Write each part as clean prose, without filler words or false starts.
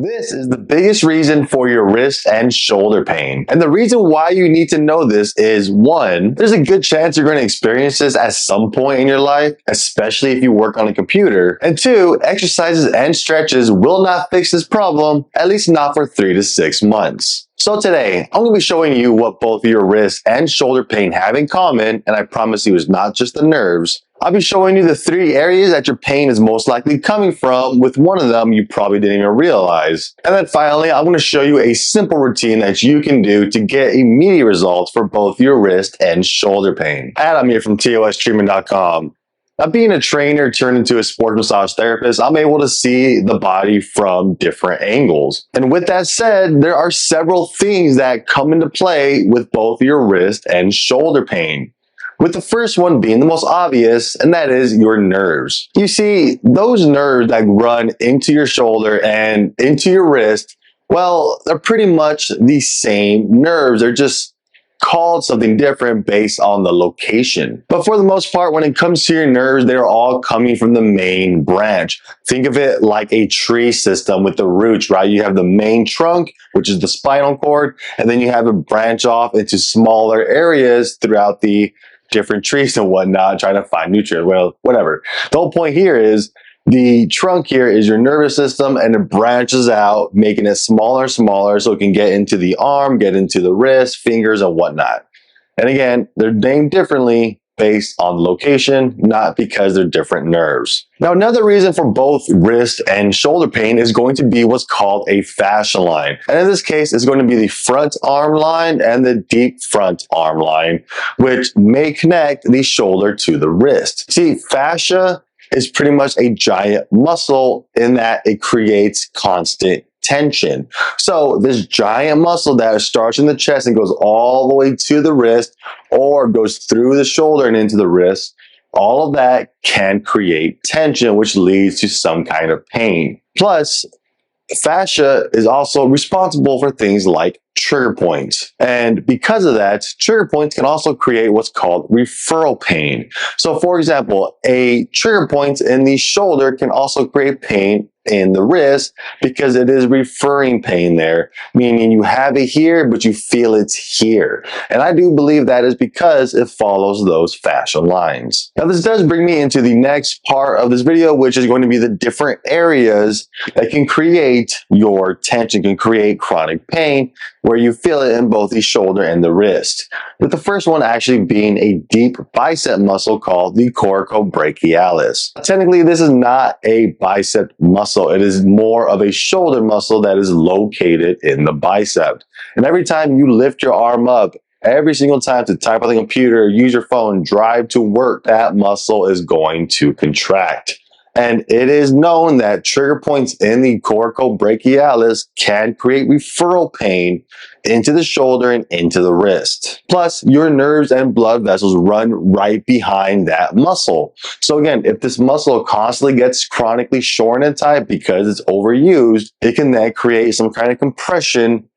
This is the biggest reason for your wrist and shoulder pain. And the reason why you need to know this is, one, there's a good chance you're going to experience this at some point in your life, especially if you work on a computer. And two, exercises and stretches will not fix this problem, at least not for 3 to 6 months. So today, I'm going to be showing you what both your wrist and shoulder pain have in common, and I promise you it's not just the nerves. I'll be showing you the 3 areas that your pain is most likely coming from, with one of them you probably didn't even realize. And then finally, I'm going to show you a simple routine that you can do to get immediate results for both your wrist and shoulder pain. I'm here from TOStreatment.com. Now, being a trainer turned into a sports massage therapist, I'm able to see the body from different angles. And with that said, there are several things that come into play with both your wrist and shoulder pain, with the first one being the most obvious, and that is your nerves. You see, those nerves that run into your shoulder and into your wrist, well, they're pretty much the same nerves. They're just called something different based on the location. But for the most part, when it comes to your nerves, they're all coming from the main branch. Think of it like a tree system with the roots, right? You have the main trunk, which is the spinal cord, and then you have it branch off into smaller areas throughout the different trees and whatnot, trying to find nutrients. Well, whatever. The whole point here is the trunk here is your nervous system, and it branches out, making it smaller and smaller so it can get into the arm, get into the wrist, fingers, and whatnot. And again, they're named differently based on location, not because they're different nerves. Now, another reason for both wrist and shoulder pain is going to be what's called a fascia line. And in this case, it's going to be the front arm line and the deep front arm line, which may connect the shoulder to the wrist. See, fascia is pretty much a giant muscle in that it creates constant tension. So this giant muscle that starts in the chest and goes all the way to the wrist, or goes through the shoulder and into the wrist, all of that can create tension, which leads to some kind of pain. Plus, fascia is also responsible for things like trigger points. And because of that, trigger points can also create what's called referral pain. So for example, a trigger point in the shoulder can also create pain in the wrist because it is referring pain there, meaning you have it here, but you feel it's here. And I do believe that is because it follows those fascia lines. Now, this does bring me into the next part of this video, which is going to be the different areas that can create your tension, can create chronic pain, where you feel it in both the shoulder and the wrist. With the first one actually being a deep bicep muscle called the Corico Brachialis. Technically, this is not a bicep muscle. It is more of a shoulder muscle that is located in the bicep. And every time you lift your arm up, every single time to type on the computer, use your phone, drive to work, that muscle is going to contract. And it is known that trigger points in the Corico Brachialis can create referral pain into the shoulder and into the wrist. Plus, your nerves and blood vessels run right behind that muscle. So again, if this muscle constantly gets chronically shortened and tight because it's overused, it can then create some kind of compression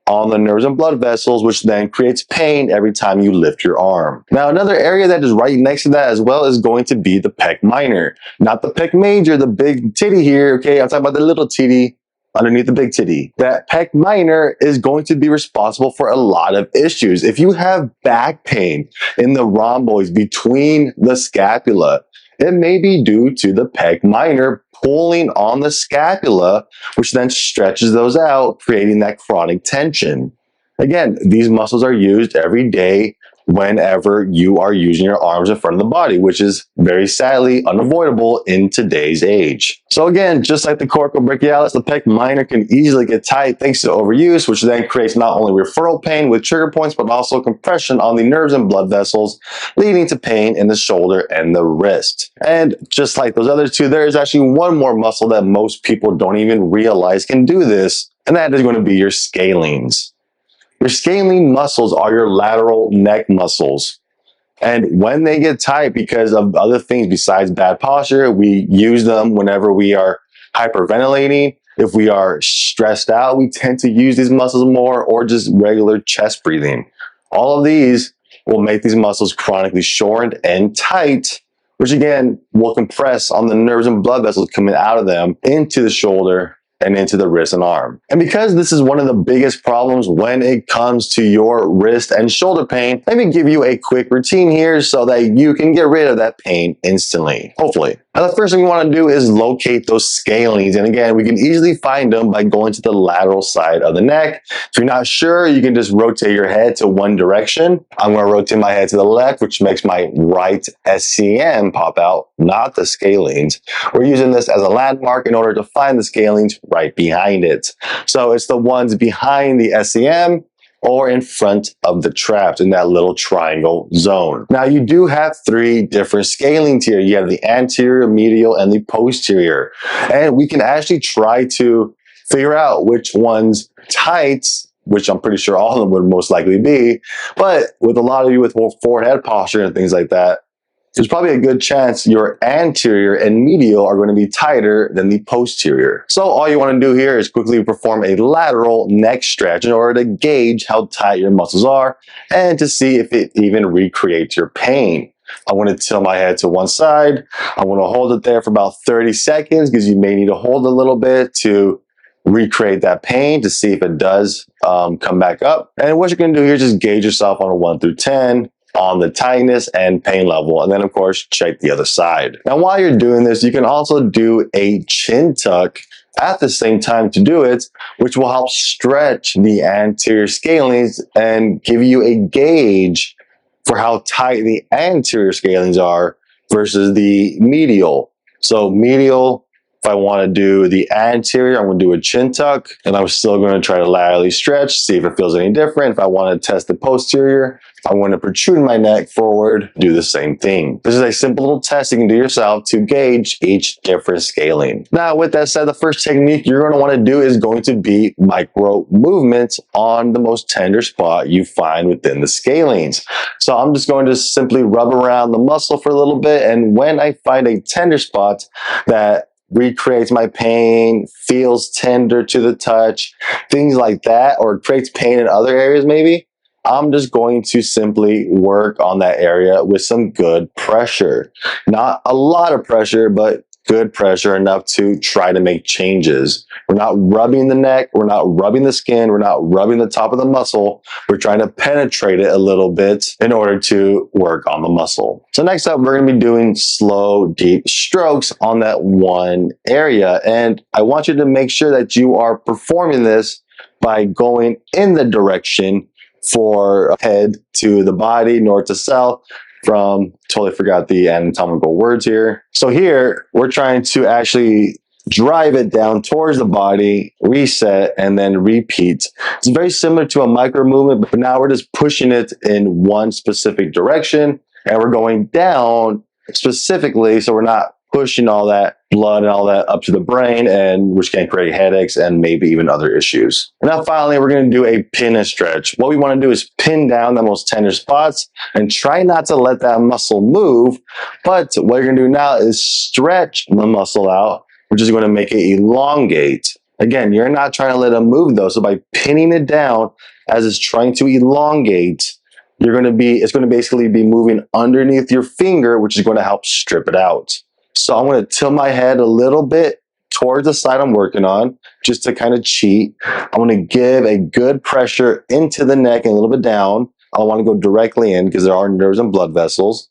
on the nerves and blood vessels, which then creates pain every time you lift your arm. Now, another area that is right next to that as well is going to be the Pec Minor. Not the Pec Major, the big titty here, okay? I'm talking about the little titty underneath the big titty. That Pec Minor is going to be responsible for a lot of issues. If you have back pain in the rhomboids between the scapula, it may be due to the Pec Minor pulling on the scapula, which then stretches those out, creating that chronic tension. Again, these muscles are used every day whenever you are using your arms in front of the body, which is very sadly unavoidable in today's age. So again, just like the Corico Brachialis, the Pec Minor can easily get tight thanks to overuse, which then creates not only referral pain with trigger points, but also compression on the nerves and blood vessels, leading to pain in the shoulder and the wrist. And just like those other two, there is actually one more muscle that most people don't even realize can do this, and that is going to be your scalenes. Your scalene muscles are your lateral neck muscles. And when they get tight because of other things besides bad posture, we use them whenever we are hyperventilating. If we are stressed out, we tend to use these muscles more, or just regular chest breathing. All of these will make these muscles chronically shortened and tight, which again will compress on the nerves and blood vessels coming out of them into the shoulder and into the wrist and arm. And because this is one of the biggest problems when it comes to your wrist and shoulder pain, let me give you a quick routine here so that you can get rid of that pain instantly, hopefully. Now, the first thing we want to do is locate those scalenes. And again, we can easily find them by going to the lateral side of the neck. If you're not sure, you can just rotate your head to one direction. I'm going to rotate my head to the left, which makes my right SCM pop out, not the scalenes. We're using this as a landmark in order to find the scalenes right behind it. So it's the ones behind the SCM or in front of the traps in that little triangle zone. Now, you do have three different scalenes here. You have the anterior, medial, and the posterior. And we can actually try to figure out which one's tight, which I'm pretty sure all of them would most likely be. But with a lot of you with more forward head posture and things like that, there's probably a good chance your anterior and medial are going to be tighter than the posterior. So all you want to do here is quickly perform a lateral neck stretch in order to gauge how tight your muscles are and to see if it even recreates your pain. I want to tilt my head to one side. I want to hold it there for about 30 seconds because you may need to hold a little bit to recreate that pain to see if it does come back up. And what you're going to do here is just gauge yourself on a 1 through 10. On the tightness and pain level, and then of course check the other side. Now, while you're doing this, you can also do a chin tuck at the same time to do it, which will help stretch the anterior scalenes and give you a gauge for how tight the anterior scalenes are versus the medial. So medial, if I want to do the anterior, I'm going to do a chin tuck, and I'm still going to try to laterally stretch, see if it feels any different. If I want to test the posterior, I'm going to protrude my neck forward, do the same thing. This is a simple little test you can do yourself to gauge each different scalene. Now, with that said, the first technique you're going to want to do is going to be micro movements on the most tender spot you find within the scalenes. So I'm just going to simply rub around the muscle for a little bit, and when I find a tender spot that recreates my pain, feels tender to the touch, things like that, or creates pain in other areas maybe, I'm just going to simply work on that area with some good pressure. Not a lot of pressure, but good pressure enough to try to make changes. We're not rubbing the neck, we're not rubbing the skin, we're not rubbing the top of the muscle. We're trying to penetrate it a little bit in order to work on the muscle. So next up, we're going to be doing slow, deep strokes on that one area. And I want you to make sure that you are performing this by going in the direction for head to the body, north to south, from, totally forgot the anatomical words here. So here, we're trying to actually drive it down towards the body, reset, and then repeat. It's very similar to a micro movement, but now we're just pushing it in one specific direction, and we're going down specifically, so we're not pushing all that blood and all that up to the brain, and which can create headaches and maybe even other issues. And now finally, we're going to do a pin and stretch. What we want to do is pin down the most tender spots and try not to let that muscle move. But what you're going to do now is stretch the muscle out, which is going to make it elongate. Again, you're not trying to let it move though. So by pinning it down as it's trying to elongate, it's going to basically be moving underneath your finger, which is going to help strip it out. So I'm going to tilt my head a little bit towards the side I'm working on, just to kind of cheat. I'm going to give a good pressure into the neck and a little bit down. I want to go directly in because there are nerves and blood vessels.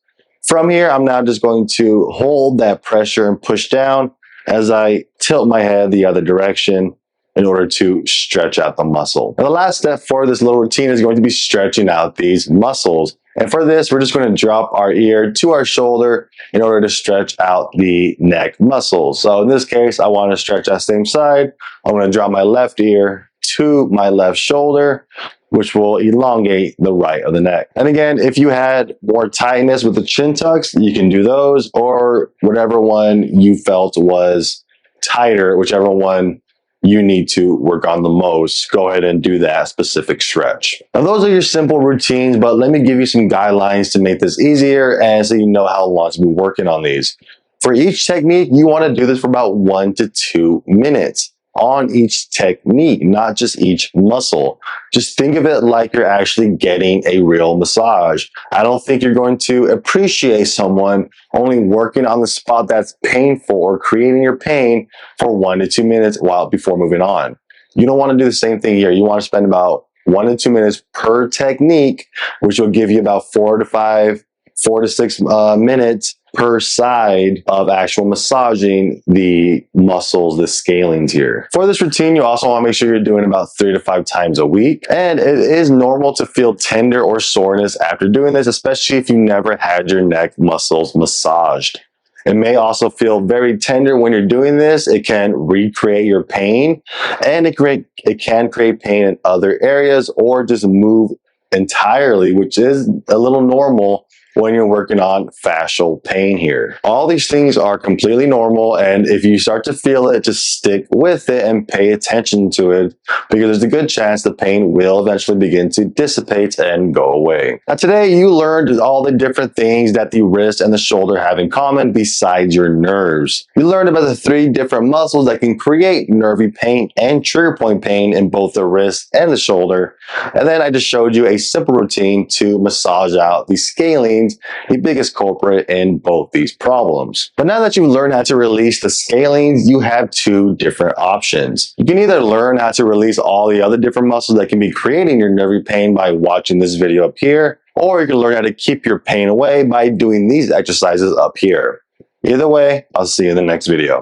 From here, I'm now just going to hold that pressure and push down as I tilt my head the other direction in order to stretch out the muscle. And the last step for this little routine is going to be stretching out these muscles. And for this, we're just going to drop our ear to our shoulder in order to stretch out the neck muscles. So in this case, I want to stretch that same side. I'm going to drop my left ear to my left shoulder, which will elongate the right of the neck. And again, if you had more tightness with the chin tucks, you can do those, or whatever one you felt was tighter, whichever one you need to work on the most, go ahead and do that specific stretch. Now, those are your simple routines, but let me give you some guidelines to make this easier and so you know how long to be working on these. For each technique, you want to do this for about 1 to 2 minutes. on each technique, not just each muscle. Just think of it like you're actually getting a real massage. I don't think you're going to appreciate someone only working on the spot that's painful or creating your pain for 1 to 2 minutes before moving on. You don't want to do the same thing here. You want to spend about 1 to 2 minutes per technique, which will give you about 4 to 6 minutes per side of actual massaging the muscles, the scalenes here. For this routine, you also want to make sure you're doing about 3 to 5 times a week. And it is normal to feel tender or soreness after doing this, especially if you never had your neck muscles massaged. It may also feel very tender when you're doing this. It can recreate your pain, and it can create pain in other areas or just move entirely, which is a little normal when you're working on fascial pain here. All these things are completely normal, and if you start to feel it, just stick with it and pay attention to it, because there's a good chance the pain will eventually begin to dissipate and go away. Now today you learned all the different things that the wrist and the shoulder have in common besides your nerves. You learned about the 3 different muscles that can create nervy pain and trigger point pain in both the wrist and the shoulder. And then I just showed you a simple routine to massage out the scalene, the biggest culprit in both these problems. But now that you've learned how to release the scalenes, you have 2 different options. You can either learn how to release all the other different muscles that can be creating your nervy pain by watching this video up here, or you can learn how to keep your pain away by doing these exercises up here. Either way, I'll see you in the next video.